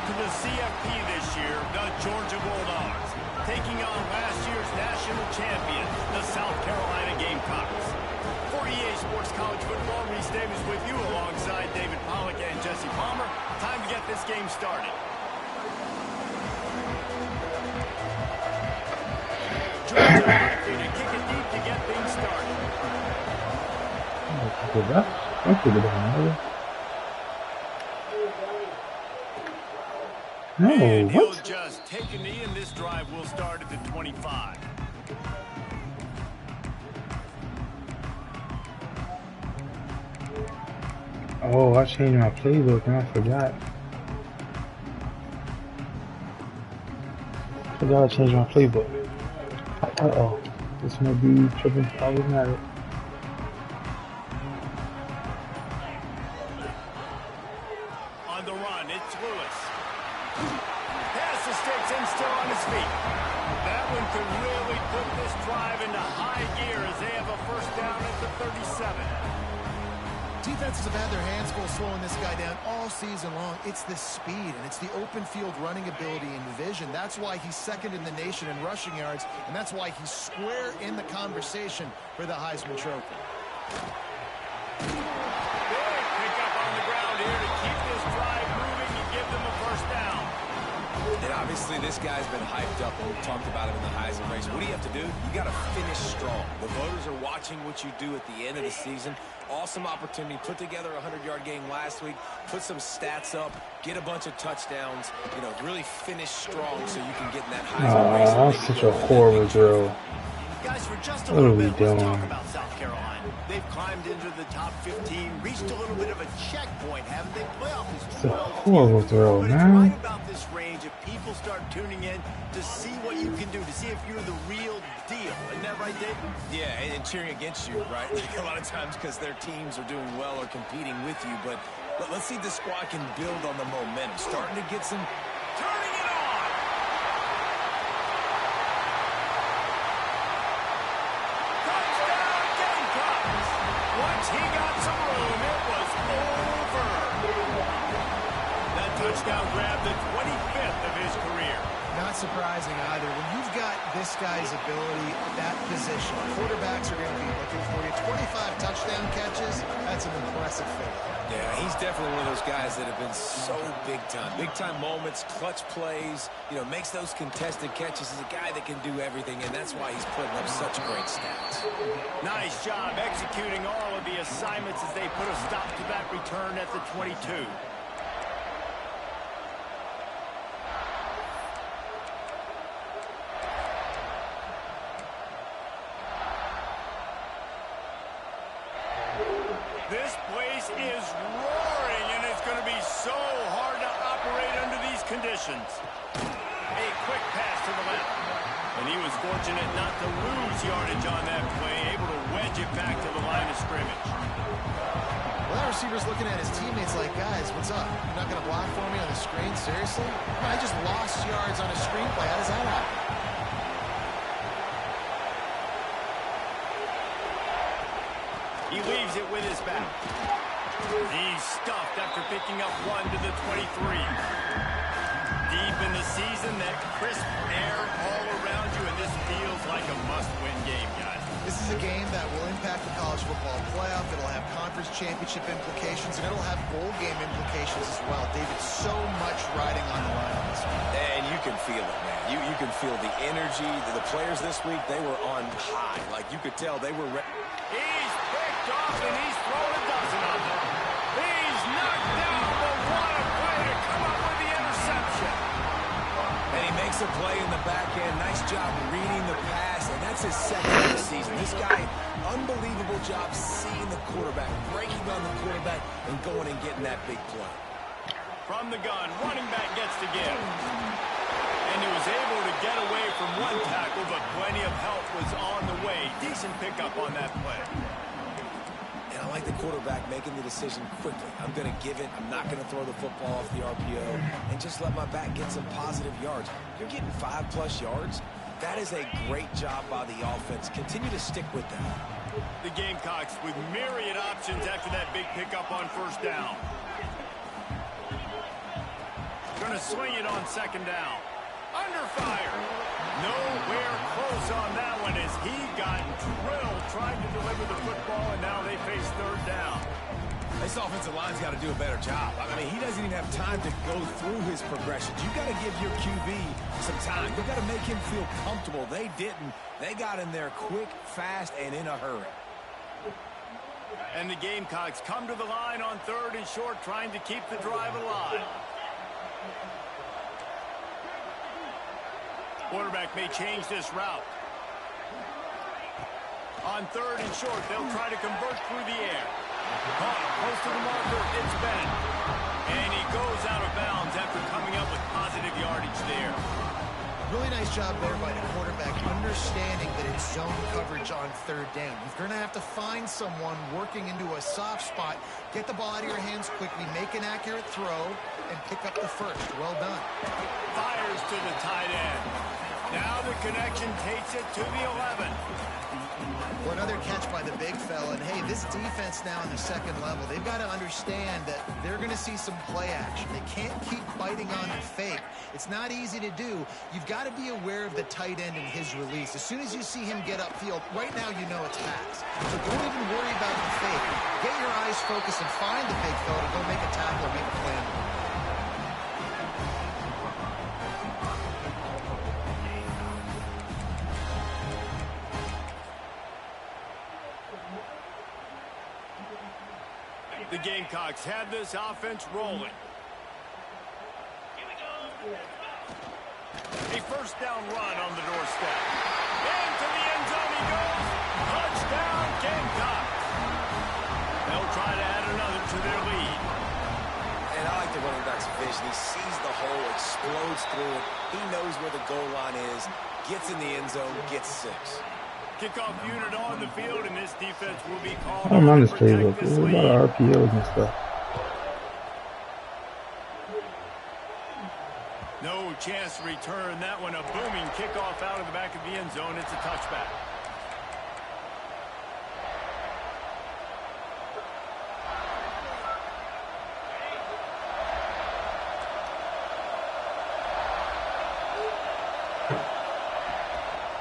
to the CFP this year, the Georgia Bulldogs, taking on last year's national champion, the South Carolina Gamecocks. For EA Sports College Football, Reese Davis with you alongside David Pollack and Jesse Palmer. Time to get this game started. Georgia likely to kick it deep to get things started. No, and what? he'll just take a knee, and this drive will start at the 25. Oh, I changed my playbook and I forgot. I changed my playbook. Uh-oh. This might be tripping problematic. On the run, it's Lewis. Pass the sticks and still on his feet. That one could really put this drive into high gear as they have a first down at the 37. Defenses have had their hands full slowing this guy down all season long. It's the speed, and it's the open field running ability and vision. That's why he's second in the nation in rushing yards, and that's why he's square in the conversation for the Heisman Trophy. Big pickup on the ground here to keep this drive moving and give them a first down. And obviously this guy's been hyped up, and we've talked about him in the Heisman race. What do you have to do? You got to finish strong. The voters are watching what you do at the end of the season. Awesome opportunity. Put together a 100-yard game last week. Put some stats up. Get a bunch of touchdowns. You know, really finish strong so you can get in that Heisman race. That's such a horrible drill. Guys, for just a little bit, let's talk about South Carolina. They've climbed into the top 15, reached a little bit of a checkpoint, haven't they? Playoff is 12. It's a horrible throw, but man. it's right about this range if people start tuning in to see what you can do, to see if you're the real deal. Isn't that right, Dave? Yeah, and cheering against you, right? Like a lot of times because their teams are doing well or competing with you. But let's see if this squad can build on the momentum. Starting to get some... Turning it on! Touchdown Gamecocks! Once he got some room, it was over. That touchdown grabbed the 25th of his career. Not surprising either. When you've got this guy's ability at that position, quarterbacks are going to be looking for you. 25 touchdown catches, that's an impressive figure. Yeah, he's definitely one of those guys that have been so big time. Big time moments, clutch plays, you know, makes those contested catches. He's a guy that can do everything, and that's why he's putting up such great stats. Nice job executing all of the assignments as they put a stop to that return at the 22. This place is roaring, and it's going to be so hard to operate under these conditions. A quick pass to the left. And he was fortunate not to lose yardage on that play, able to wedge it back to the line of scrimmage. Well, that receiver's looking at his teammates like, guys, what's up? You're not going to block for me on the screen? Seriously? I just lost yards on a screen play. How does that happen? He leaves it with his back. He's stuffed after picking up one to the 23. Deep in the season, that crisp air all around you, and this feels like a must-win game, guys. This is a game that will impact the college football playoff. It'll have conference championship implications, and it'll have bowl game implications as well. David, so much riding on the line on this one. And you can feel it, man. You can feel the energy. The players this week, they were on high. Like, you could tell they were ready. He's picked off, and he's thrown a dozen of them. He's knocked down, but what a play to come up with the interception. And he makes a play in the back end. Nice job reading the pass, and that's his second of the season. This guy, unbelievable job seeing the quarterback, breaking on the quarterback, and going and getting that big play. From the gun, running back gets to give. And he was able to get away from one tackle, but plenty of help was on the way. Decent pickup on that play. And I like the quarterback making the decision quickly. I'm going to give it. I'm not going to throw the football off the RPO and just let my back get some positive yards. You're getting 5+ yards. That is a great job by the offense. Continue to stick with that. The Gamecocks with myriad options after that big pickup on first down. going to swing it on second down. Under fire. Nowhere close on that one as he got drilled trying to deliver the football, and now they face third down. This offensive line's got to do a better job. I mean, he doesn't even have time to go through his progressions. You've got to give your QB some time. You've got to make him feel comfortable. They didn't. They got in there quick, fast, and in a hurry. And the Gamecocks come to the line on third and short, trying to keep the drive alive. Quarterback may change this route. On third and short, they'll try to convert through the air. Caught close to the marker, it's Ben. And he goes out of bounds after coming up with positive yardage there. Really nice job there by the quarterback, understanding that it's zone coverage on third down. You're going to have to find someone working into a soft spot, get the ball out of your hands quickly, make an accurate throw, and pick up the first. Well done. Fires to the tight end. Now the connection takes it to the 11. Well, another catch by the big fella. And, hey, this defense now in the second level, they've got to understand that they're going to see some play action. They can't keep biting on the fake. It's not easy to do. You've got to be aware of the tight end and his release. As soon as you see him get upfield, right now you know it's pass. So don't even worry about the fake. Get your eyes focused and find the big fella to go make a tackle or make a plan. The Gamecocks have this offense rolling. A first down run on the doorstep. Into the end zone he goes. Touchdown, Gamecocks. They'll try to add another to their lead. And I like the running back's vision. He sees the hole, explodes through it. He knows where the goal line is, gets in the end zone, gets 6. Kickoff unit on the field, and this defense will be called. I don't run this playbook. There's a lot of RPOs and stuff. No chance to return that one. A booming kickoff out of the back of the end zone. It's a touchback.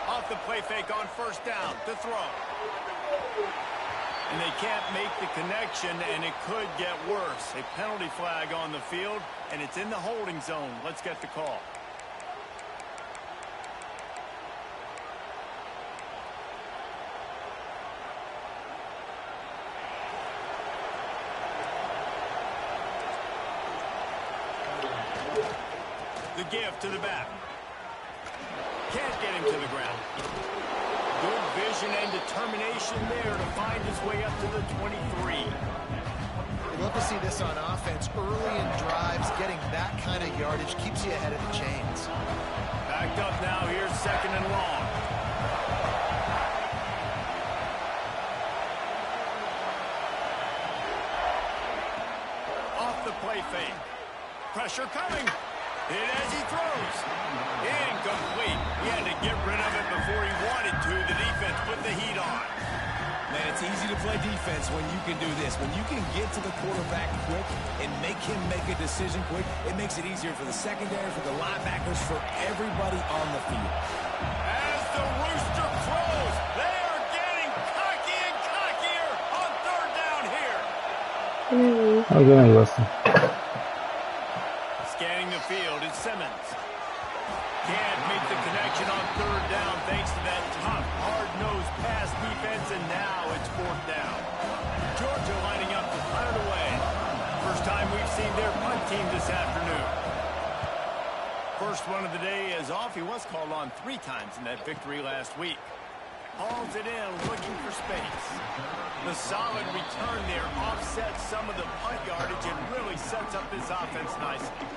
Off the play fake on first down to throw. And they can't make the connection, and it could get worse. A penalty flag on the field, and it's in the holding zone. Let's get the call. The give to the back. Can't get him to the ground. Good vision and determination there to find his way up to the 23. We'd love to see this on offense. Early in drives, getting that kind of yardage keeps you ahead of the chains. Backed up now. Here's second and long. Off the play fake. Pressure coming. Hit as he throws. Incomplete. He had to get rid of it before he wanted to. The defense put the heat on. Man, it's easy to play defense when you can do this. When you can get to the quarterback quick and make him make a decision quick, it makes it easier for the secondary, for the linebackers, for everybody on the field. As the rooster crows, they are getting cocky and cockier on third down here. Oh, good night, Weston. Scanning the field, it's Simmons. Can't make the connection on third down thanks to that tough, hard-nosed pass defense, and now it's fourth down. Georgia lining up to punt it away. First time we've seen their punt team this afternoon. First one of the day is off. He was called on 3 times in that victory last week. Hauls it in, looking for space. The solid return there offsets some of the punt yardage and really sets up this offense nicely.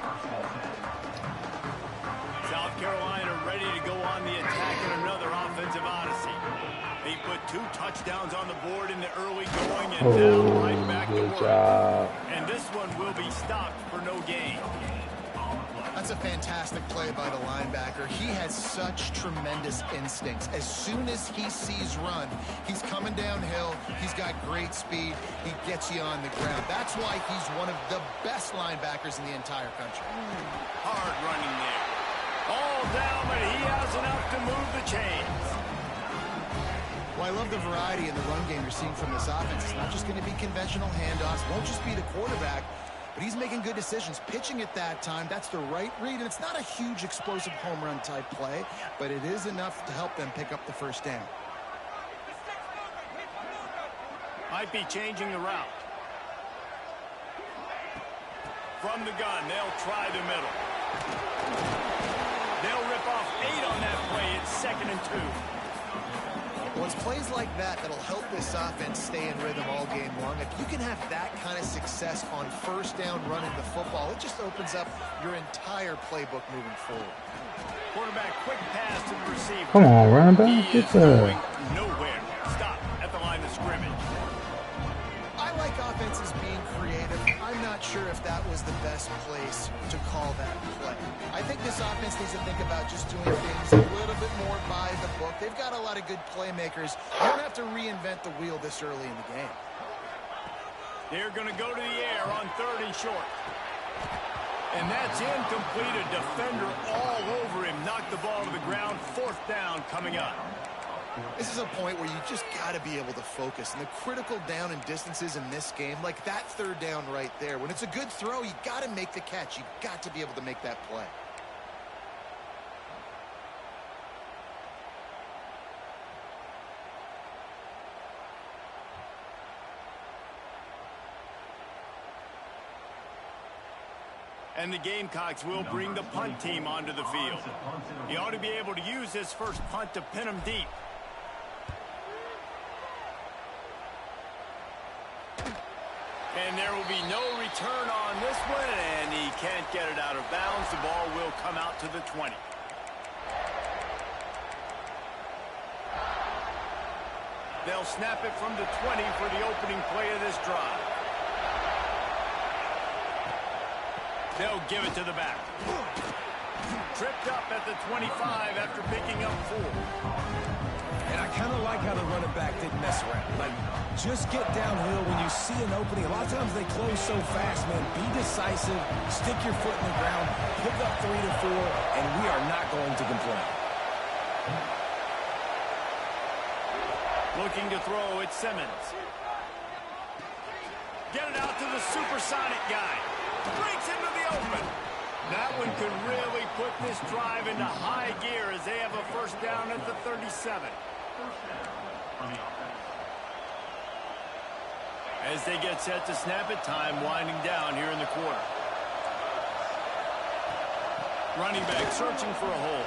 South Carolina ready to go on the attack in another offensive odyssey. They put 2 touchdowns on the board in the early going and now right back to work. Job. And this one will be stopped for no gain. That's a fantastic play by the linebacker. He has such tremendous instincts. As soon as he sees run, he's coming downhill. He's got great speed. He gets you on the ground. That's why he's one of the best linebackers in the entire country. down, but he has enough to move the chains. Well, I love the variety in the run game you're seeing from this offense. It's not just going to be conventional handoffs. Won't just be the quarterback, but he's making good decisions. Pitching at that time, that's the right read, and it's not a huge explosive home run type play, but it is enough to help them pick up the first down. Might be changing the route. From the gun, they'll try the middle. They'll rip off 8 on that play. It's 2nd and 2. Well, it's plays like that that'll help this offense stay in rhythm all game long. If you can have that kind of success on first down running the football, it just opens up your entire playbook moving forward. Quarterback, quick pass to the receiver. Come on, running back. He is going nowhere. Stop at the line of scrimmage. I like offenses being creative. I'm not sure if that was the best place to call that play. I think this offense needs to think about just doing things a little bit more by the book. They've got a lot of good playmakers. You don't have to reinvent the wheel this early in the game. They're going to go to the air on 3rd and short. And that's incomplete. A defender all over him. Knocked the ball to the ground. 4th down coming up. This is a point where you just got to be able to focus. And the critical down and distances in this game, like that 3rd down right there, when it's a good throw, you got to make the catch. You got to be able to make that play. And the Gamecocks will bring the punt team onto the field. He ought to be able to use his first punt to pin him deep. And there will be no return on this one, and he can't get it out of bounds. The ball will come out to the 20. They'll snap it from the 20 for the opening play of this drive. They'll give it to the back. Tripped up at the 25 after picking up 4. And I kind of like how the running back didn't mess around. Like, just get downhill when you see an opening. A lot of times they close so fast, man. Be decisive, stick your foot in the ground, pick up 3 to 4, and we are not going to complain. Looking to throw, it's Simmons. Get it out to the supersonic guy. Breaks into the open. That one could really put this drive into high gear as they have a first down at the 37. As they get set to snap it, time winding down here in the quarter. Running back searching for a hole.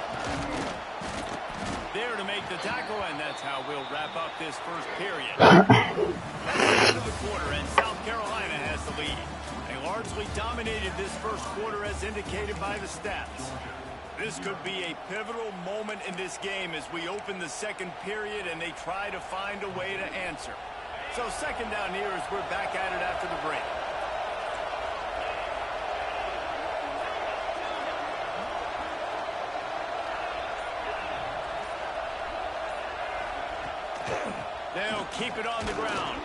There to make the tackle, and that's how we'll wrap up this first period. That's the end of the quarter, and South Carolina has the lead. They largely dominated this first quarter as indicated by the stats. This could be a pivotal moment in this game as we open the second period and they try to find a way to answer. So 2nd down here as we're back at it after the break. They'll keep it on the ground.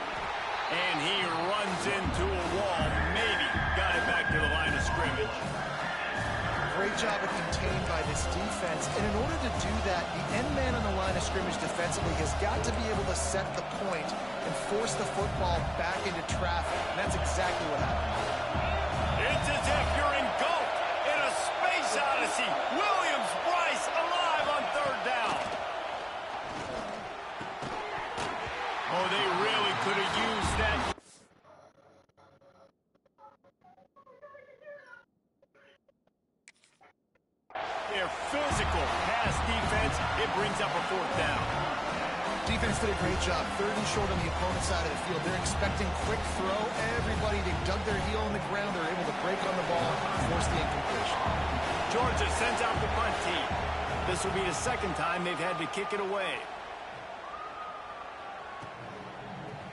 And he runs into a wall. Maybe got it back to the line of scrimmage. Great job of contained by this defense. And in order to do that, the end man on the line of scrimmage defensively has got to be able to set the point and force the football back into traffic. And that's exactly what happened. It's as if you're engulfed in a space odyssey. Williams-Brice alive on 3rd down. Oh, they really could have used that. Their physical pass defense, it brings up a 4th down. Defense did a great job. 3rd and short on the opponent's side of the field. They're expecting quick throw. Everybody, they dug their heel on the ground. They're able to break on the ball and force the incompletion. Georgia sends out the punt team. This will be the 2nd time they've had to kick it away.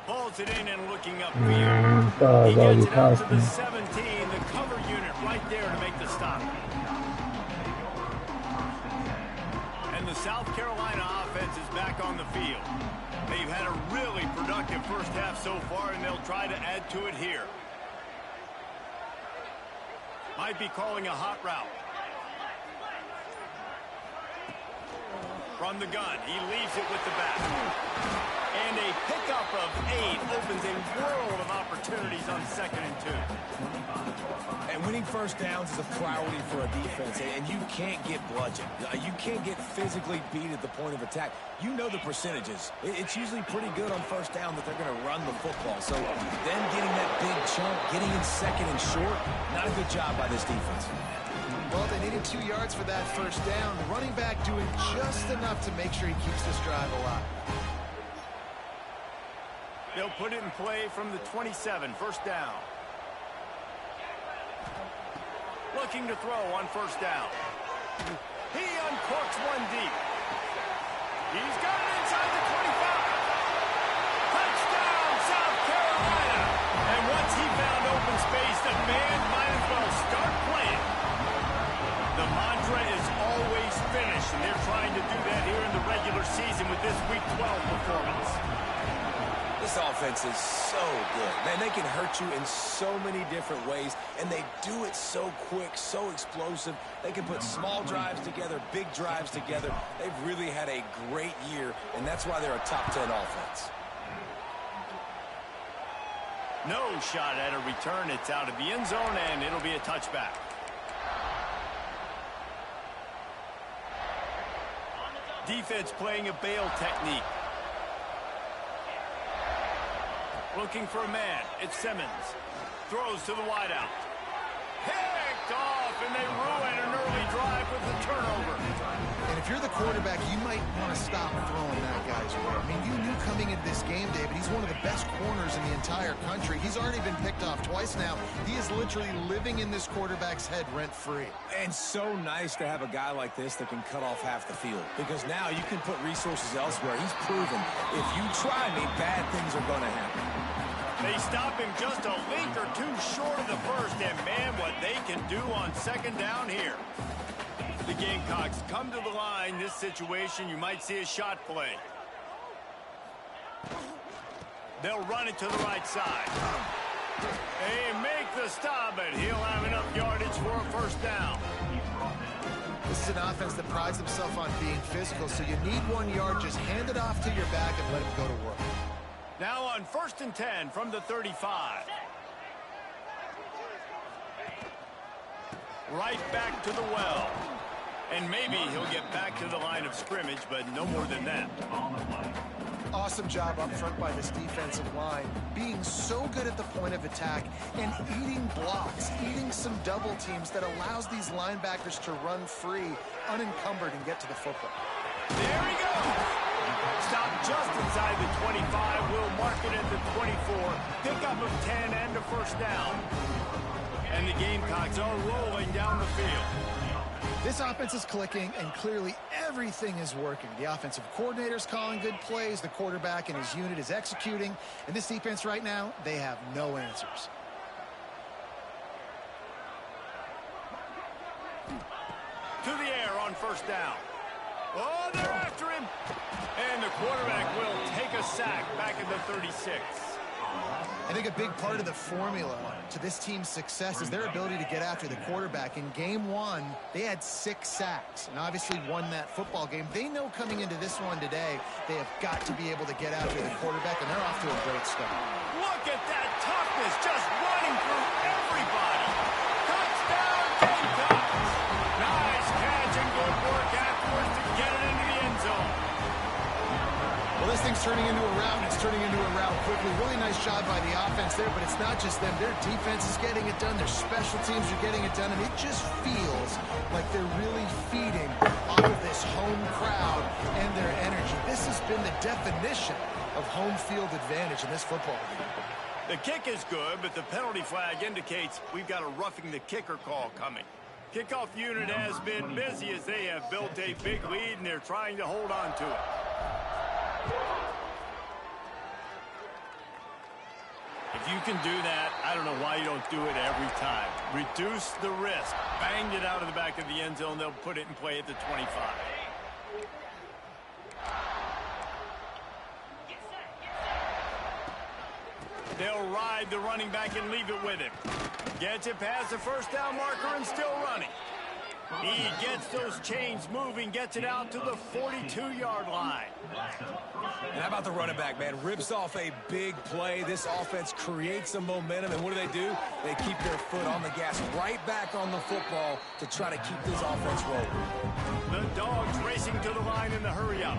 Pulls it in and looking upfield. He gets it out to the 17, the cover unit right there to make the stop. And the South Carolina offense is back on the field. They've had a really productive first half so far, and they'll try to add to it here. Might be calling a hot route. From the gun, he leaves it with the back. And a pickup of 8 opens a world of opportunities on 2nd and 2. And winning first downs is a priority for a defense, and you can't get bludgeoned. You can't get physically beat at the point of attack. You know the percentages. It's usually pretty good on first down that they're going to run the football. So them getting that big chunk, getting in 2nd and short, not a good job by this defense. Well, they needed 2 yards for that first down. The running back doing just enough to make sure he keeps this drive alive. They'll put it in play from the 27, first down. Looking to throw on first down. He uncorks one deep. He's got it inside the 25. Touchdown, South Carolina. And once he found open space, the band might as well start playing. The mantra is always finish, and they're trying to do that here in the regular season with this Week 12 performance. This offense is so good. Man, they can hurt you in so many different ways, and they do it so quick, so explosive. They can put small drives together, big drives together. They've really had a great year, and that's why they're a top 10 offense. No shot at a return. It's out of the end zone, and it'll be a touchback. Defense playing a bail technique. Looking for a man. It's Simmons. Throws to the wideout. Picked off, and they ruin an early drive with the turnover. And if you're the quarterback, you might want to stop throwing that guy's way. I mean, you knew coming into this game, David, he's one of the best corners in the entire country. He's already been picked off twice now. He is literally living in this quarterback's head rent-free. And so nice to have a guy like this that can cut off half the field, because now you can put resources elsewhere. He's proven if you try me, bad things are going to happen. They stop him just a link or two short of the first, and man, what they can do on 2nd down here. The Gamecocks come to the line. This situation, you might see a shot play. They'll run it to the right side. They make the stop, but he'll have enough yardage for a first down. This is an offense that prides himself on being physical, so you need 1 yard. Just hand it off to your back and let him go to work. Now on 1st and 10 from the 35. Right back to the well. And maybe he'll get back to the line of scrimmage, but no more than that. Awesome job up front by this defensive line, being so good at the point of attack and eating blocks, eating some double teams that allows these linebackers to run free, unencumbered, and get to the football. There he goes. Stop just inside the 25. We'll mark it at the 24. Pickup of 10 and a first down. And the Gamecocks are rolling down the field. This offense is clicking, and clearly everything is working. The offensive coordinator's calling good plays. The quarterback and his unit is executing. And this defense right now, they have no answers. To the air on first down. Oh, they're after him. And the quarterback will take a sack back at the 36. I think a big part of the formula to this team's success is their ability to get after the quarterback. In game 1, they had 6 sacks and obviously won that football game. They know coming into this one today, they have got to be able to get after the quarterback, and they're off to a great start. Look at that toughness, just running through everybody. Touchdown, Gamecocks. Nice catch and good work afterwards to get it into the end zone. Well, this thing's turning into a rout, and it's turning into a rout quickly. Really nice job by the offense there, but it's not just them. Their defense is getting it done. Their special teams are getting it done, and it just feels like they're really feeding off of this home crowd and their energy. This has been the definition of home field advantage in this football game. The kick is good, but the penalty flag indicates we've got a roughing the kicker call coming. Kickoff unit has been busy as they have built a big lead, and they're trying to hold on to it. If you can do that, I don't know why you don't do it every time. Reduce the risk. Banged it out of the back of the end zone. They'll put it in play at the 25. They'll ride the running back and leave it with him. Gets it past the first down marker and still running. He gets those chains moving, gets it out to the 42-yard line. And how about the running back, man? Rips off a big play. This offense creates some momentum, and what do? They keep their foot on the gas, right back on the football to try to keep this offense rolling. The Dogs racing to the line in the hurry-up.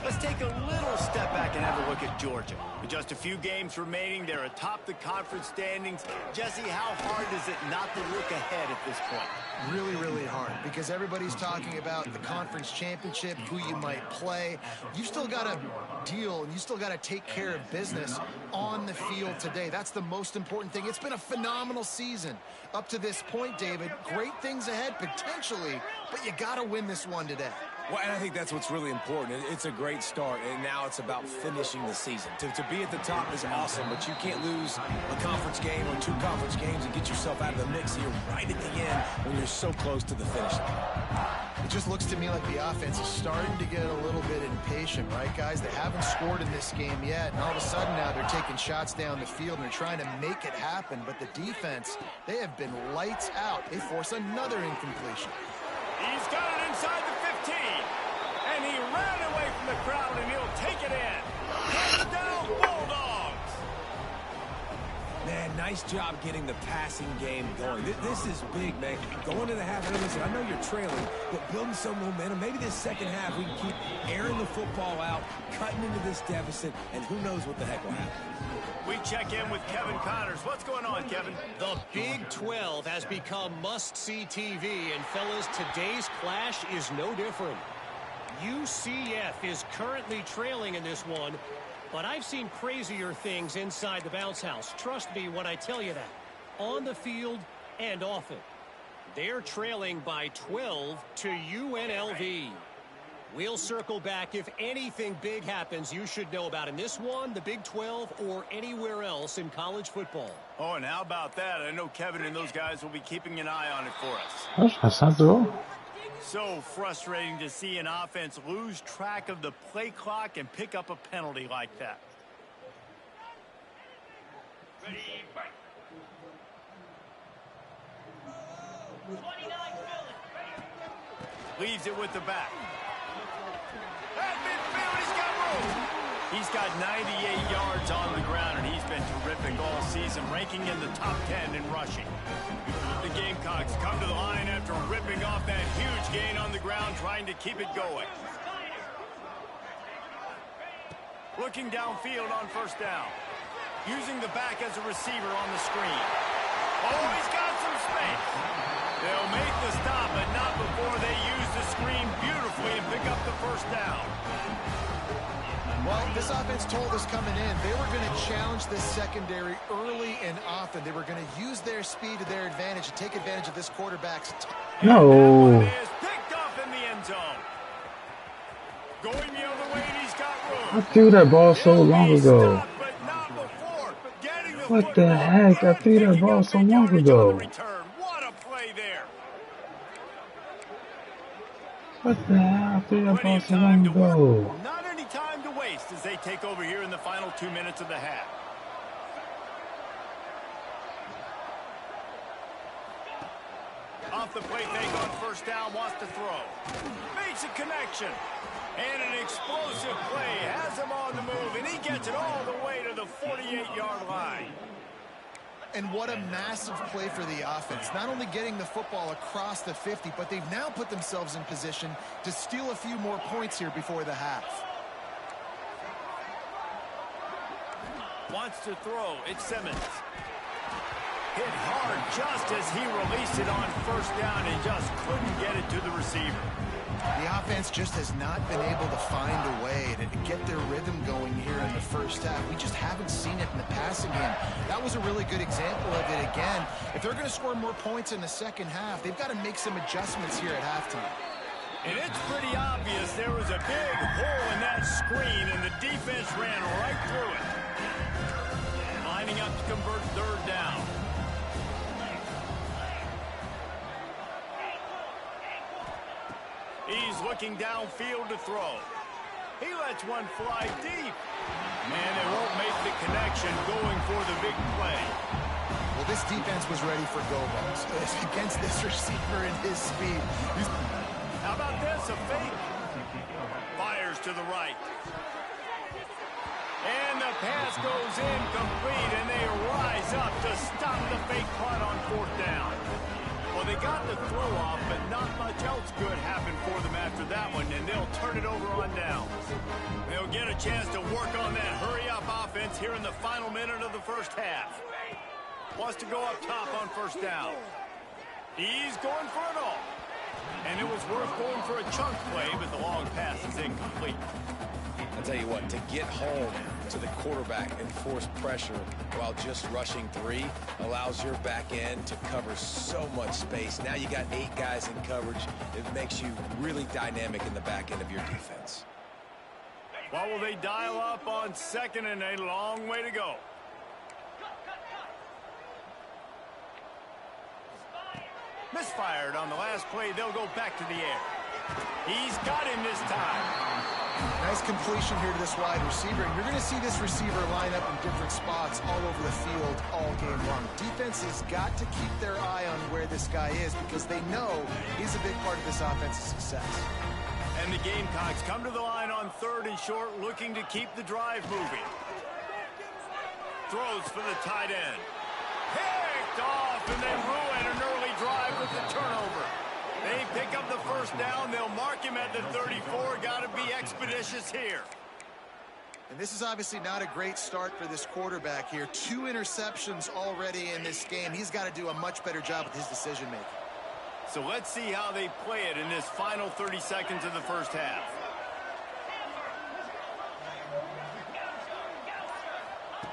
Let's take a little step back and have a look at Georgia. With just a few games remaining, they're atop the conference standings. Jesse, how hard is it not to look ahead at this point? Really, really hard, because everybody's talking about the conference championship, who you might play. You've still got to deal, and you still got to take care of business on the field today. That's the most important thing. It's been a phenomenal season up to this point, David. Great things ahead, potentially, but you got to win this one today. Well, and I think that's what's really important. It's a great start, and now it's about finishing the season. To be at the top is awesome, but you can't lose a conference game or 2 conference games and get yourself out of the mix here right at the end when you're so close to the finish line. It just looks to me like the offense is starting to get a little bit impatient, right, guys? They haven't scored in this game yet, and all of a sudden now they're taking shots down the field and they're trying to make it happen, but the defense, they have been lights out. They force another incompletion. He's got it inside the 15, and he ran away from the crowd, and he'll take it in. Touchdown, Bulldogs! Man, nice job getting the passing game going. This is big, man. Going to the half, and listen, I know you're trailing, but building some momentum. Maybe this second half we can keep airing the football out, cutting into this deficit, and who knows what the heck will happen. We check in with Kevin Connors. What's going on, Kevin? The Big 12 has become must-see TV, and fellas, today's clash is no different. UCF is currently trailing in this one, but I've seen crazier things inside the bounce house. Trust me when I tell you that. On the field and off it. They're trailing by 12 to UNLV. We'll circle back if anything big happens you should know about in this one, the Big 12, or anywhere else in college football. Oh, and how about that? I know Kevin and those guys will be keeping an eye on it for us. That's not true. So frustrating to see an offense lose track of the play clock and pick up a penalty like that. Ready, fight. Leaves it with the back. At midfield, he's got room. He's got 98 yards on the ground, and he's been terrific all season, ranking in the top 10 in rushing. The Gamecocks come to the line after ripping off that huge gain on the ground, trying to keep it going. Looking downfield on first down. Using the back as a receiver on the screen. Oh, he's got some space. They'll make the stop, but not before they use the screen beautifully and pick up the first down. Well, this offense told us coming in they were going to challenge this secondary early and often. They were going to use their speed to their advantage and take advantage of this quarterback's No. That one is picked up in the end zone. Going the other way, and he's got room. I threw that ball so long ago. Stopped, but not before. Getting the What the football heck? I threw that picking ball up so big long yardage on ago. the return. What a play there. What the hell? I threw that ball Plenty of so time long to work. ago. Not any time to waste as they take over here in the final 2 minutes of the half. Off the play fake on first down, wants to throw. Makes a connection. And an explosive play. Has him on the move, and he gets it all the way to the 48-yard line. And what a massive play for the offense. Not only getting the football across the 50, but they've now put themselves in position to steal a few more points here before the half. Wants to throw. It's Simmons. Hit hard just as he released it on first down and just couldn't get it to the receiver. The offense just has not been able to find a way to get their rhythm going here in the first half. We just haven't seen it in the passing game. That was a really good example of it again. If they're going to score more points in the second half, they've got to make some adjustments here at halftime. And it's pretty obvious there was a big hole in that screen, and the defense ran right through it. Lining up to convert third down. He's looking downfield to throw. He lets one fly deep. Man, they won't make the connection going for the big play. Well, Well, this defense was ready for go balls against this receiver and his speed. How about this? A fake. Fires to the right. And the pass goes incomplete, and they rise up to stop the fake punt on 4th down. Well, they got the throw off, but not much else good happened for them after that one, and they'll turn it over on down. They'll get a chance to work on that hurry-up offense here in the final minute of the first half. Wants to go up top on 1st down. He's going for it all. And it was worth going for a chunk play, but the long pass is incomplete. I'll tell you what, to get home to the quarterback and force pressure while just rushing 3 allows your back end to cover so much space. Now you got 8 guys in coverage. It makes you really dynamic in the back end of your defense. What will they dial up on 2nd and a long way to go? Misfired on the last play. They'll go back to the air. He's got him this time. Nice completion here to this wide receiver. And you're going to see this receiver line up in different spots all over the field all game long. Defense has got to keep their eye on where this guy is because they know he's a big part of this offense's success. And the Gamecocks come to the line on 3rd and short, looking to keep the drive moving. Throws for the tight end. Picked off, and they ruin an early drive with the turnover. They pick up the 1st down. They'll mark him at the 34. Got to be expeditious here. And this is obviously not a great start for this quarterback here. 2 interceptions already in this game. He's got to do a much better job with his decision-making. So let's see how they play it in this final 30 seconds of the first half.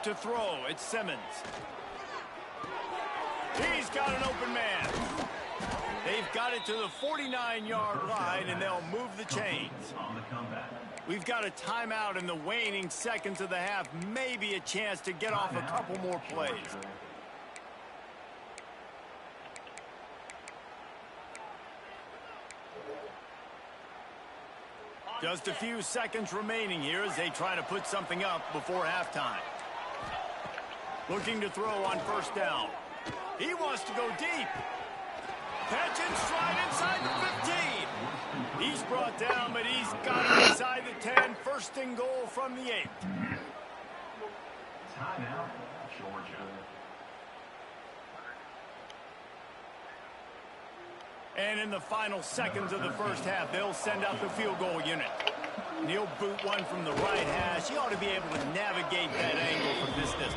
To throw, it's Simmons. He's got an open man. They've got it to the 49-yard line, and they'll move the chains. We've got a timeout in the waning seconds of the half. Maybe a chance to get off a couple more plays. Just a few seconds remaining here as they try to put something up before halftime. Looking to throw on 1st down. He wants to go deep. Catch and stride inside the 15. He's brought down, but he's got it inside the 10. 1st and goal from the 8. Timeout, Georgia. And in the final seconds of the first half, they'll send out the field goal unit. He'll boot one from the right hash. He ought to be able to navigate that angle from this distance.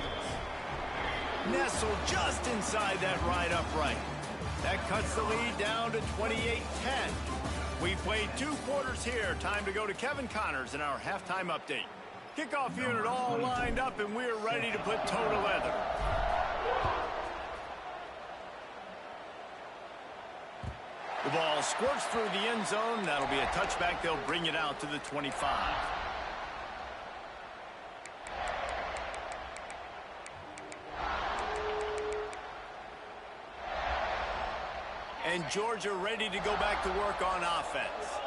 Nestled just inside that right upright. That cuts the lead down to 28-10. We played 2 quarters here. Time to go to Kevin Connors in our halftime update. Kickoff unit all lined up, and we're ready to put toe to leather. The ball squirts through the end zone. That'll be a touchback. They'll bring it out to the 25. And Georgia ready to go back to work on offense.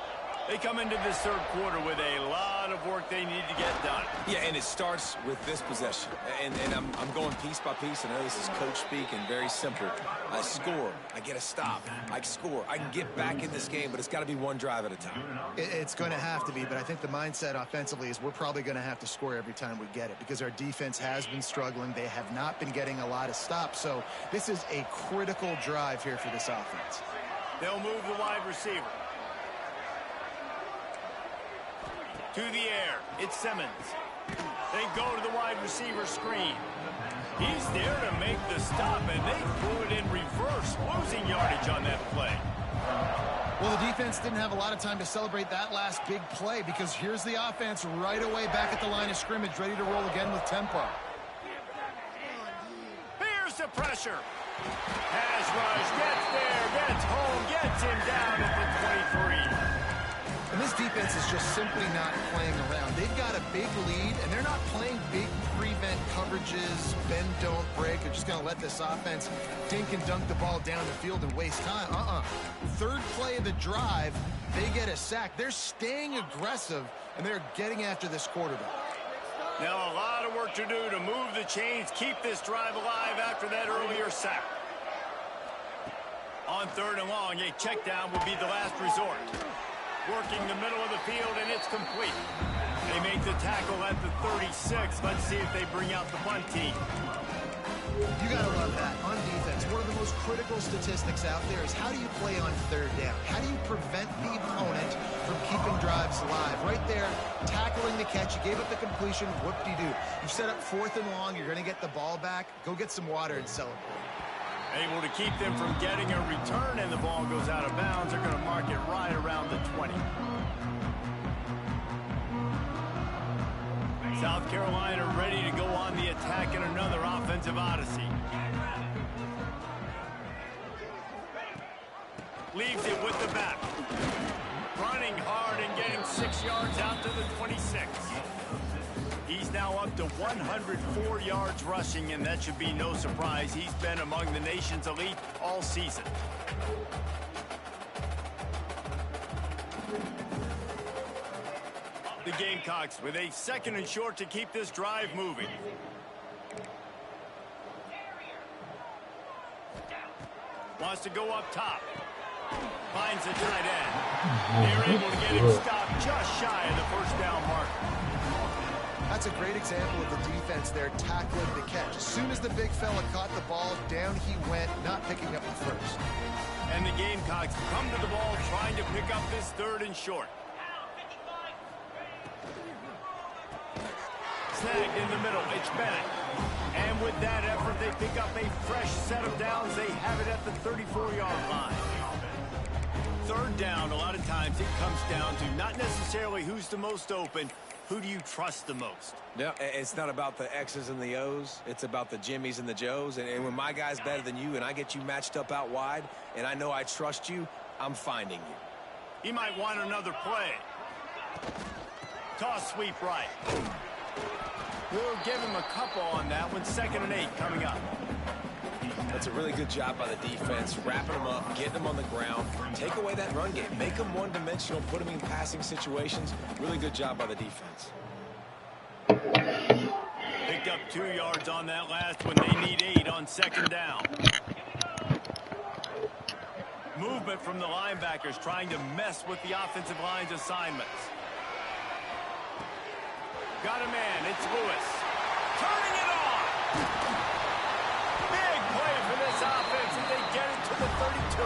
They come into this 3rd quarter with a lot of work they need to get done. Yeah, and it starts with this possession. And I'm going piece by piece. I know this is coach speak and very simple. I score. I get a stop. I score. I can get back in this game, but it's got to be one drive at a time. It's going to have to be, but I think the mindset offensively is we're probably going to have to score every time we get it because our defense has been struggling. They have not been getting a lot of stops. So this is a critical drive here for this offense. They'll move the wide receiver. To the air, it's Simmons. They go to the wide receiver screen. He's there to make the stop, and they threw it in reverse, losing yardage on that play. Well, the defense didn't have a lot of time to celebrate that last big play because here's the offense right away back at the line of scrimmage, ready to roll again with tempo. Here's the pressure. Pass rush, gets there, gets home, gets him down at the 23. And this defense is just simply not playing around. They've got a big lead, and they're not playing big prevent coverages, bend, don't break. They're just going to let this offense dink and dunk the ball down the field and waste time. 3rd play of the drive, they get a sack. They're staying aggressive, and they're getting after this quarterback. Now a lot of work to do to move the chains, keep this drive alive after that earlier sack. On 3rd and long, a check down will be the last resort. Working the middle of the field, and it's complete. They make the tackle at the 36. Let's see if they bring out the punt team. You got to love that. On defense, one of the most critical statistics out there is how do you play on 3rd down? How do you prevent the opponent from keeping drives alive? Right there, tackling the catch. You gave up the completion. Whoop-de-doo. You set up 4th and long. You're going to get the ball back. Go get some water and celebrate. Able to keep them from getting a return, and the ball goes out of bounds. They're going to mark it right around the 20. South Carolina ready to go on the attack in another offensive odyssey. Leaves it with the back. Running hard and getting 6 yards out to the 26. He's now up to 104 yards rushing, and that should be no surprise. He's been among the nation's elite all season. The Gamecocks with a 2nd and short to keep this drive moving. Wants to go up top. Finds the tight end. They're able to get him stopped just shy of the 1st down mark. That's a great example of the defense there tackling the catch. As soon as the big fella caught the ball, down he went, not picking up the 1st. And the Gamecocks come to the ball trying to pick up this 3rd and short. Snagged in the middle, it's Bennett. And with that effort, they pick up a fresh set of downs. They have it at the 34-yard line. 3rd down, a lot of times it comes down to not necessarily who's the most open, who do you trust the most? No, it's not about the X's and the O's. It's about the Jimmys and the Joes. And when my guy's better than you and I get you matched up out wide and I know I trust you, I'm finding you. He might want another play. Toss sweep right. We'll give him a couple on that one. 2nd and 8 coming up. That's a really good job by the defense, wrapping them up, getting them on the ground. Take away that run game. Make them one-dimensional, put them in passing situations. Really good job by the defense. Picked up 2 yards on that last one. They need 8 on 2nd down. Movement from the linebackers trying to mess with the offensive line's assignments. Got a man. It's Lewis. Turning it on. Big play for this offense as they get it to the 32.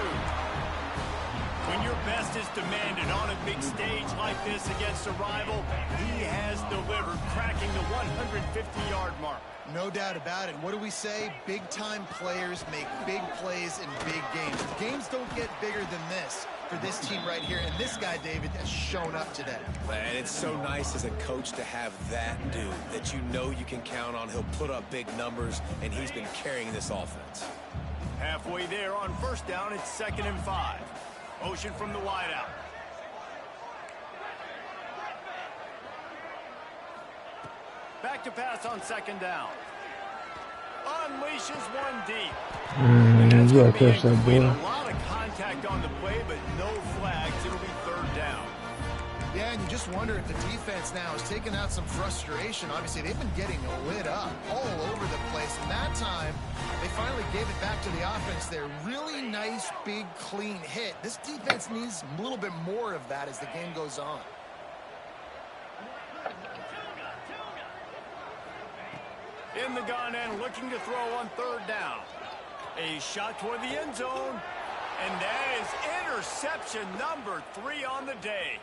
When your best is demanded on a big stage like this against a rival, he has delivered, cracking the 150-yard mark. No doubt about it. What do we say? Big-time players make big plays in big games. Games don't get bigger than this for this team right here. And this guy, David, has shown up today. And it's so nice as a coach to have that dude that you know you can count on. He'll put up big numbers, and he's been carrying this offense. Halfway there on 1st down, it's 2nd and 5. Motion from the wideout. Back to pass on 2nd down. Unleashes one deep. You gotta catch that boy. A lot of contact on the play, but no flags. It'll be 3rd down. Yeah, and you just wonder if the defense now is taking out some frustration. Obviously, they've been getting lit up all over the place. And that time, they finally gave it back to the offense there. Really nice, big, clean hit. This defense needs a little bit more of that as the game goes on. In the gun and looking to throw on 3rd down. A shot toward the end zone. And that is interception number 3 on the day.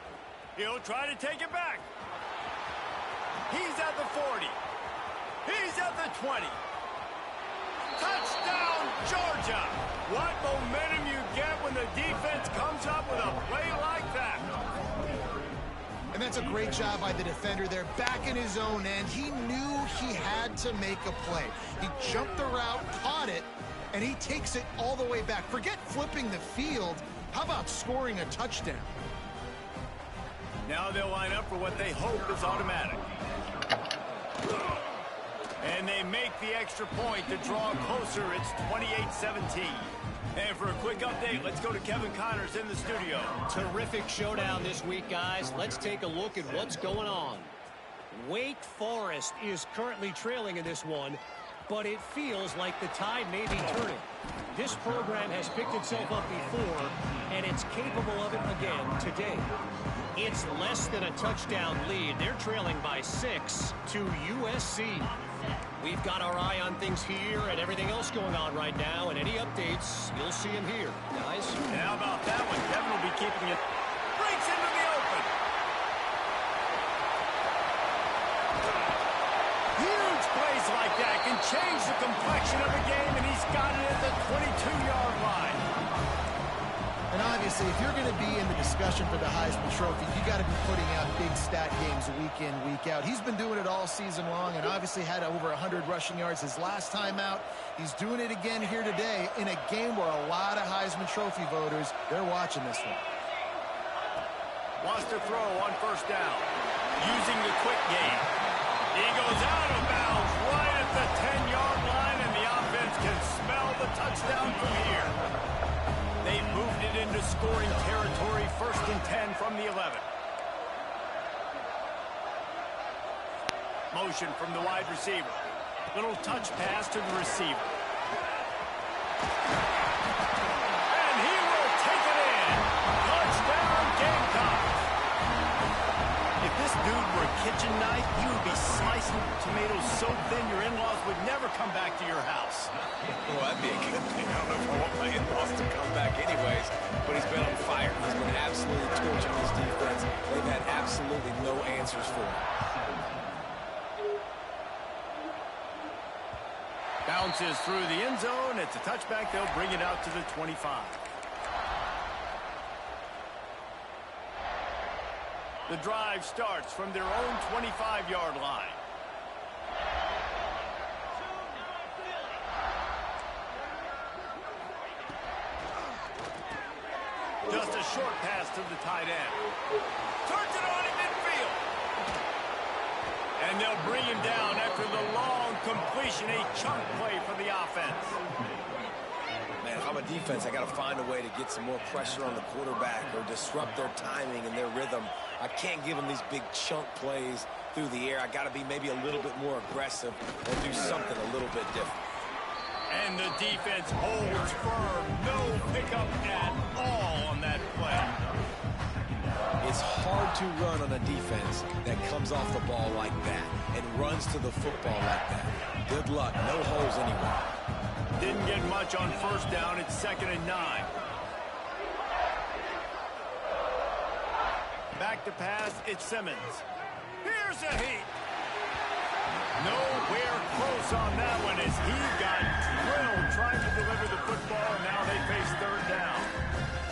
He'll try to take it back. He's at the 40. He's at the 20. Touchdown, Georgia. What momentum you get when the defense comes up with a play like that. And that's a great job by the defender there, back in his own end. He knew he had to make a play. He jumped the route, caught it, and he takes it all the way back. Forget flipping the field. How about scoring a touchdown? Now they'll line up for what they hope is automatic. And they make the extra point to draw closer. It's 28-17. And for a quick update, let's go to Kevin Connors in the studio. Terrific showdown this week, guys. Let's take a look at what's going on. Wake Forest is currently trailing in this one, but it feels like the tide may be turning. This program has picked itself up before, and it's capable of it again today. It's less than a touchdown lead. They're trailing by 6 to USC. We've got our eye on things here and everything else going on right now, and any updates, you'll see them here, guys. And how about that one? Kevin will be keeping it. Breaks into the open. Huge plays like that can change the complexion of a game, and he's got it at the 22-yard line. And obviously, if you're going to be in the discussion for the Heisman Trophy, you got to be putting out big stat games week in, week out. He's been doing it all season long and obviously had over 100 rushing yards his last time out. He's doing it again here today in a game where a lot of Heisman Trophy voters, they're watching this one. Wants to throw on first down. Using the quick game. He goes out of bounds right at the 10-yard line, and the offense can smell the touchdown from here. They've moved it into scoring territory, 1st and 10 from the 11. Motion from the wide receiver. Little touch pass to the receiver. And he will take it in. Touchdown, Gamecocks. If this dude were a kitchen knife, he would be slicing tomatoes so thin your in-laws would never come back to your house. Well, that'd be a good thing. I don't know if I want my in-laws to come back anyways, but he's been on fire. He's been absolutely torching this defense. They've had absolutely no answers for him. Bounces through the end zone. It's a touchback. They'll bring it out to the 25. The drive starts from their own 25-yard line. Just a short pass to the tight end. Turns it on in midfield. And they'll bring him down after the long completion, a chunk play for the offense. Man, if I'm a defense, I got to find a way to get some more pressure on the quarterback or disrupt their timing and their rhythm. I can't give them these big chunk plays through the air. I got to be maybe a little bit more aggressive or do something a little bit different. And the defense holds firm. No pickup at all on that play. It's hard to run on a defense that comes off the ball like that and runs to the football like that. Good luck. No holes anywhere. Didn't get much on first down. It's 2nd and 9. Back to pass. It's Simmons. Here's a heat. Nowhere close on that one as he got drilled trying to deliver the football, and now they face 3rd down.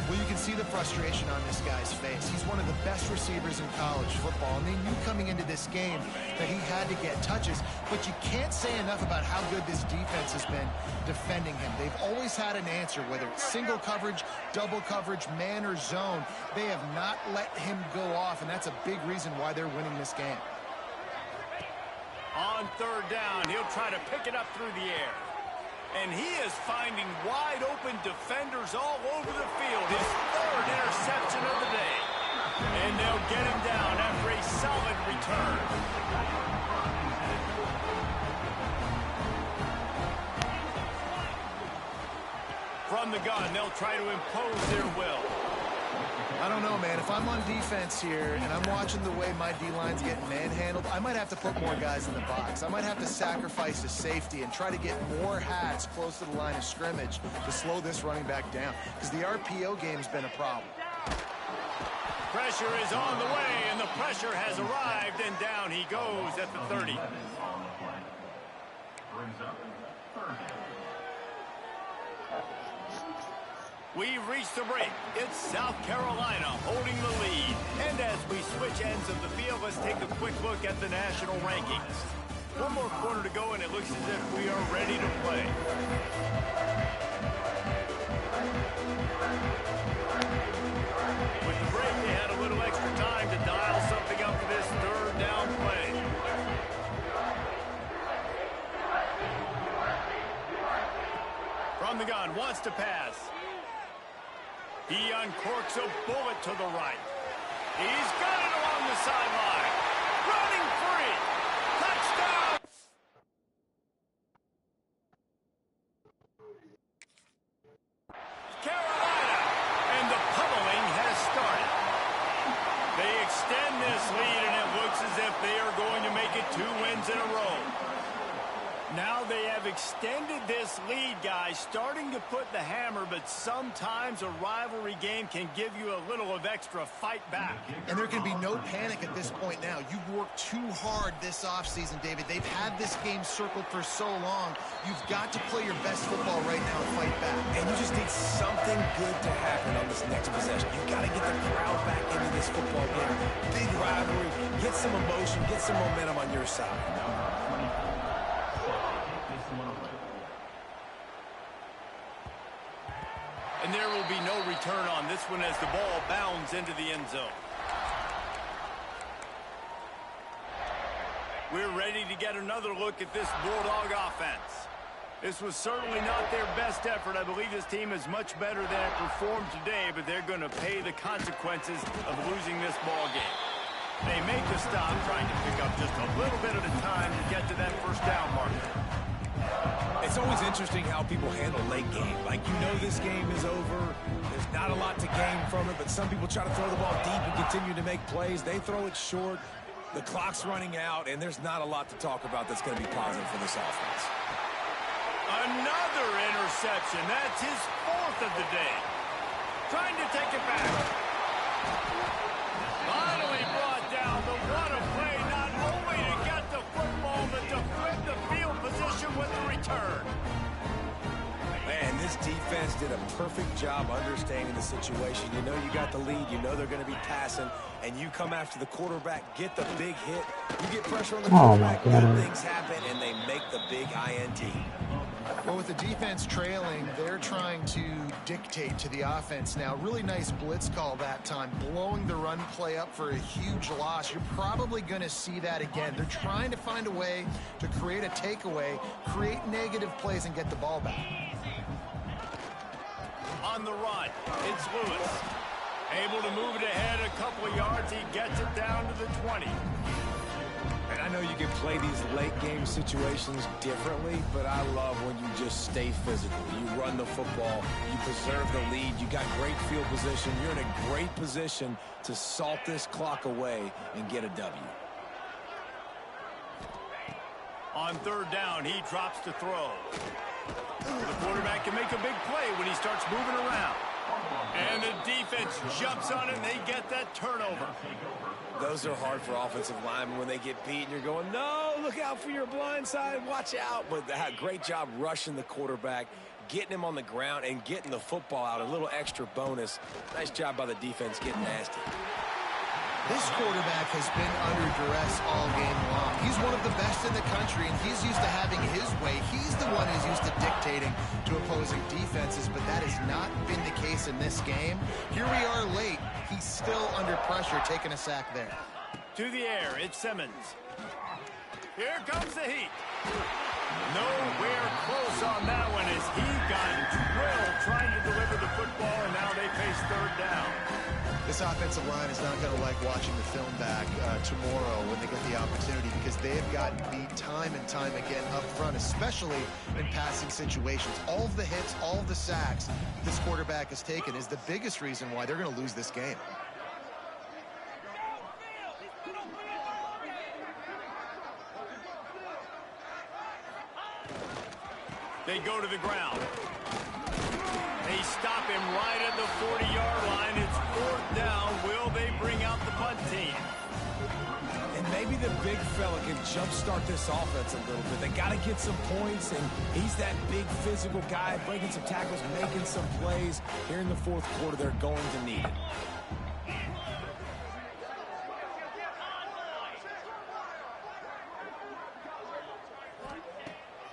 Well, you can see the frustration on this guy's face. He's one of the best receivers in college football, and they knew coming into this game that he had to get touches, but you can't say enough about how good this defense has been defending him. They've always had an answer, whether it's single coverage, double coverage, man or zone. They have not let him go off, and that's a big reason why they're winning this game. On 3rd down, he'll try to pick it up through the air. And he is finding wide open defenders all over the field. His 3rd interception of the day. And they'll get him down after a solid return. From the gun, they'll try to impose their will. I don't know, man. If I'm on defense here and I'm watching the way my D-line's getting manhandled, I might have to put more guys in the box. I might have to sacrifice a safety and try to get more hats close to the line of scrimmage to slow this running back down, because the RPO game's been a problem. Pressure is on the way, and the pressure has arrived, and down he goes at the 30. Brings up 3rd down. We've reached the break. It's South Carolina holding the lead. And as we switch ends of the field, let's take a quick look at the national rankings. One more quarter to go, and it looks as if we are ready to play. With the break, they had a little extra time to dial something up for this 3rd down play. From the gun, wants to pass. He uncorks a bullet to the right. He's got it along the sideline. running free. Touchdown. Carolina, and the pummeling has started. They extend this lead, and it looks as if they are going to make it 2 wins in a row. Now they have extended this lead, guys, starting to put the hammer, but sometimes a rivalry game can give you a little of extra fight back. And there can be no panic at this point now. You've worked too hard this offseason, David. They've had this game circled for so long. You've got to play your best football right now and fight back. And you just need something good to happen on this next possession. You've got to get the crowd back into this football game. Big rivalry. Get some emotion. Get some momentum on your side. And there will be no return on this one as the ball bounds into the end zone. We're ready to get another look at this Bulldog offense. This was certainly not their best effort. I believe this team is much better than it performed today, but they're going to pay the consequences of losing this ball game. They make the stop, trying to pick up just a little bit at a time to get to that first down marker. It's always interesting how people handle late game. Like, you know this game is over. There's not a lot to gain from it, but some people try to throw the ball deep and continue to make plays. They throw it short. The clock's running out, and there's not a lot to talk about that's going to be positive for this offense. Another interception. That's his 4th of the day. Trying to take it back. Finally brought down, but what a play. Not only to get the football, but to flip the field position with the return. Man, this defense did a perfect job understanding the situation. You know you got the lead. You know they're going to be passing. And you come after the quarterback, get the big hit. You get pressure on the quarterback, good things happen, and they make the big INT. Well, with the defense trailing, they're trying to dictate to the offense now. Really nice blitz call that time, blowing the run play up for a huge loss. You're probably going to see that again. They're trying to find a way to create a takeaway, create negative plays, and get the ball back. On the run, it's Lewis. Able to move it ahead a couple of yards. He gets it down to the 20. And I know you can play these late game situations differently, but I love when you just stay physical. You run the football, you preserve the lead, you got great field position. You're in a great position to salt this clock away and get a W. On 3rd down, he drops to throw. The quarterback can make a big play when he starts moving around. And the defense jumps on it, and they get that turnover. Those are hard for offensive linemen when they get beat, and you're going, no, look out for your blind side, watch out. But great job rushing the quarterback, getting him on the ground, and getting the football out. A little extra bonus. Nice job by the defense getting nasty. This quarterback has been under duress all game long. He's one of the best in the country, and he's used to having his way. He's the one who's used to dictating to opposing defenses, but that has not been the case in this game. Here we are late. He's still under pressure, taking a sack there. To the air, it's Simmons. Here comes the heat. Nowhere close on that one as he got drilled trying to deliver the football, and now they face 3rd down. This offensive line is not going to like watching the film back tomorrow when they get the opportunity, because they have gotten beat time and time again up front, especially in passing situations. All of the hits, all of the sacks this quarterback has taken is the biggest reason why they're going to lose this game. They go to the ground. They stop him right at the 40-yard line. It's 4th down. Will they bring out the punt team? And maybe the big fella can jumpstart this offense a little bit. They got to get some points, and he's that big physical guy, breaking some tackles, making some plays. Here in the 4th quarter, they're going to need it.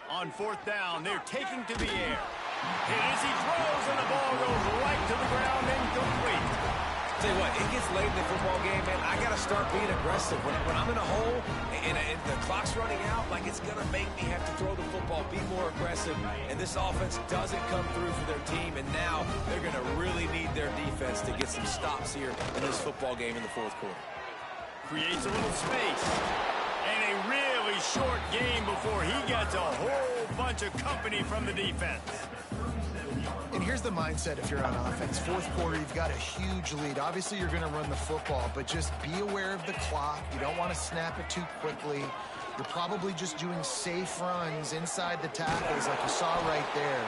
On 4th down, they're taking to the air. And as he throws, and the ball goes right to the ground, incomplete. Tell you what, it gets late in the football game, man. I got to start being aggressive. When I'm in a hole and the clock's running out, like, it's going to make me have to throw the football, be more aggressive. And this offense doesn't come through for their team, and now they're going to really need their defense to get some stops here in this football game in the 4th quarter. creates a little space. And a really short game before he gets a whole bunch of company from the defense. And here's the mindset if you're on offense. Fourth quarter, you've got a huge lead. Obviously, you're going to run the football, but just be aware of the clock. You don't want to snap it too quickly. You're probably just doing safe runs inside the tackles like you saw right there.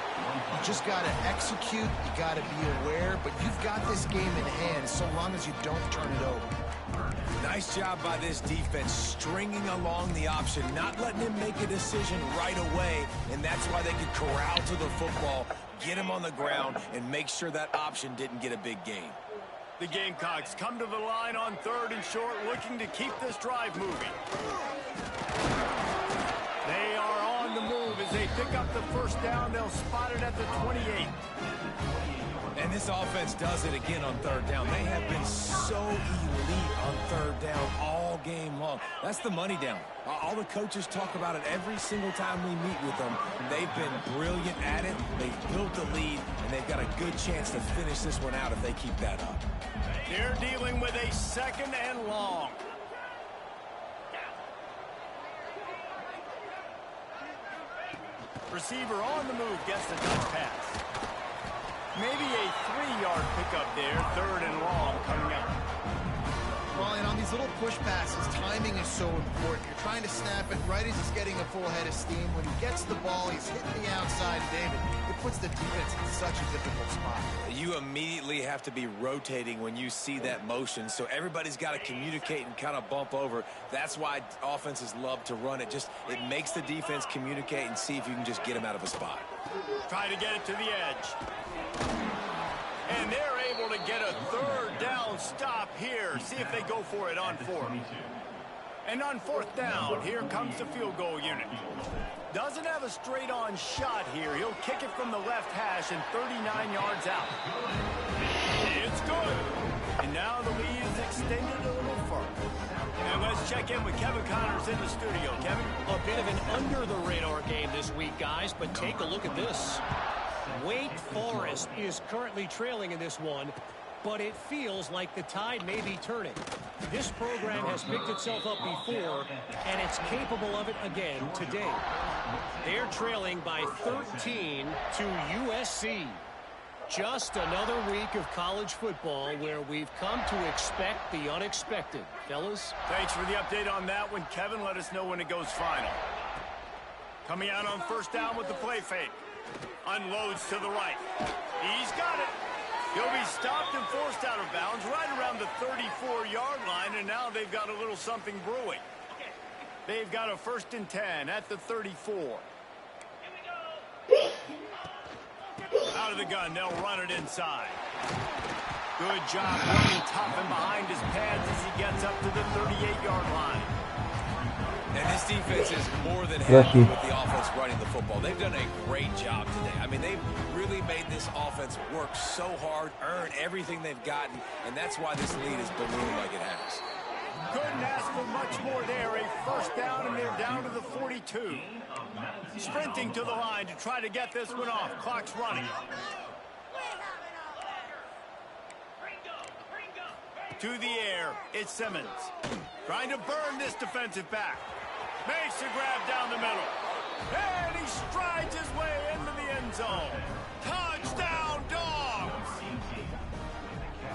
You just got to execute. You got to be aware, but you've got this game in hand so long as you don't turn it over. Nice job by this defense stringing along the option, not letting him make a decision right away, and that's why they could corral to the football, get him on the ground, and make sure that option didn't get a big gain. The Gamecocks come to the line on 3rd and short, looking to keep this drive moving. They are on the move as they pick up the first down. They'll spot it at the 28. And this offense does it again on 3rd down. They have been so elite on 3rd down all game long. That's the money down. All the coaches talk about it every single time we meet with them. They've been brilliant at it. They've built the lead, and they've got a good chance to finish this one out if they keep that up. They're dealing with a 2nd and long. Receiver on the move gets the touch pass. Maybe a 3-yard pickup there, 3rd and long coming up. Well, and on these little push passes, timing is so important. You're trying to snap it right as he's getting a full head of steam. When he gets the ball, he's hitting the outside, David. It puts the defense in such a difficult spot. You immediately have to be rotating when you see that motion, so everybody's got to communicate and kind of bump over. That's why offenses love to run it. It makes the defense communicate and see if you can just get him out of a spot. Try to get it to the edge. And they're able to get a 3rd down stop here. See if they go for it on 4th. And on 4th down, here comes the field goal unit. Doesn't have a straight-on shot here. He'll kick it from the left hash and 39 yards out. It's good. And now the lead is extended a little further. And let's check in with Kevin Connors in the studio. Kevin? A bit of an under-the-radar game this week, guys, but take a look at this. Wake Forest is currently trailing in this one, but it feels like the tide may be turning. This program has picked itself up before, and it's capable of it again today. They're trailing by 13 to USC. Just another week of college football where we've come to expect the unexpected. Fellas? Thanks for the update on that one, Kevin. Let us know when it goes final. Coming out on 1st down with the play fake. Unloads to the right. He's got it. He'll be stopped and forced out of bounds right around the 34-yard line, and now they've got a little something brewing. They've got a 1st and 10 at the 34. Out of the gun, they'll run it inside. Good job running tough and behind his pads as he gets up to the 38-yard line. And this defense is more than happy with the offense running the football. They've done a great job today. I mean, they've really made this offense work so hard, earn everything they've gotten, and that's why this lead is ballooned like it has. Couldn't ask for much more there. A 1st down, and they're down to the 42. Sprinting to the line to try to get this one off. Clock's running. To the air, it's Simmons. Trying to burn this defensive back. Makes a grab down the middle. And he strides his way into the end zone. Touchdown, Dogs!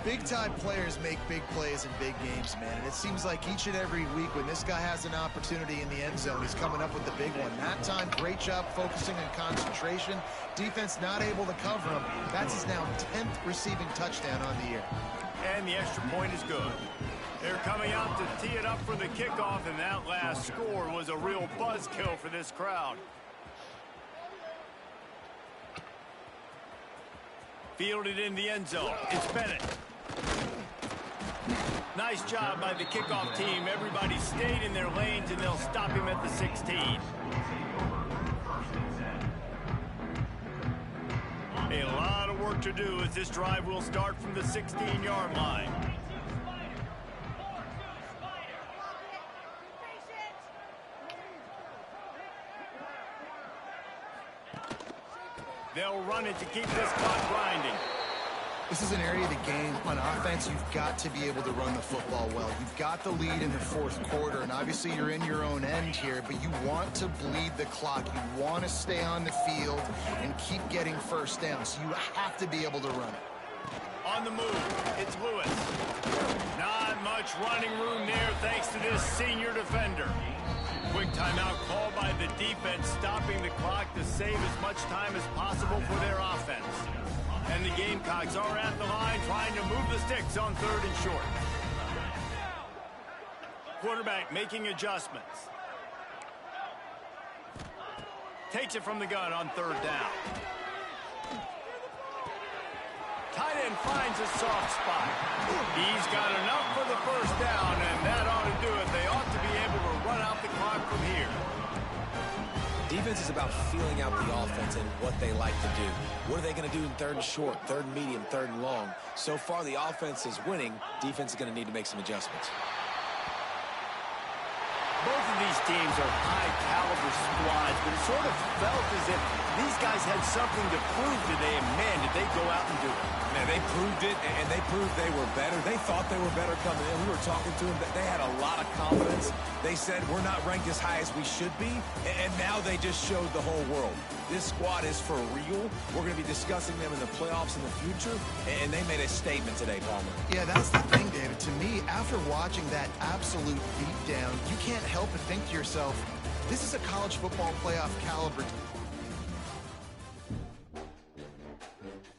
Big-time players make big plays in big games, man. And it seems like each and every week when this guy has an opportunity in the end zone, he's coming up with the big one. That time, great job focusing on concentration. Defense not able to cover him. That's his now 10th receiving touchdown on the year. And the extra point is good. They're coming out to tee it up for the kickoff, and that last score was a real buzzkill for this crowd. Fielded in the end zone. It's Bennett. Nice job by the kickoff team. Everybody stayed in their lanes, and they'll stop him at the 16. A lot of work to do as this drive will start from the 16-yard line. They'll run it to keep this clock grinding. This is an area of the game. On offense, you've got to be able to run the football well. You've got the lead in the fourth quarter, and obviously you're in your own end here, but you want to bleed the clock. You want to stay on the field and keep getting first down, so you have to be able to run it. On the move, it's Lewis. Not much running room there thanks to this senior defender. Quick timeout called by the defense, stopping the clock to save as much time as possible for their offense. And the Gamecocks are at the line trying to move the sticks on 3rd and short. Quarterback making adjustments. Takes it from the gun on 3rd down. Tight end finds a soft spot. He's got enough for the first down, and that ought to do it. They ought to be able to run out the clock from here. Defense is about feeling out the offense and what they like to do. What are they going to do in 3rd and short, 3rd and medium, 3rd and long? So far, the offense is winning. Defense is going to need to make some adjustments. Both of these teams are high-caliber squads, but it sort of felt as if these guys had something to prove today, and man, did they go out and do it. Man, they proved it, and they proved they were better. They thought they were better coming in. We were talking to them. They had a lot of confidence. They said, we're not ranked as high as we should be, and now they just showed the whole world. This squad is for real. We're going to be discussing them in the playoffs in the future, and they made a statement today, Palmer. Yeah, that's the thing, David. To me, after watching that absolute beatdown, you can't help but think to yourself, this is a college football playoff caliber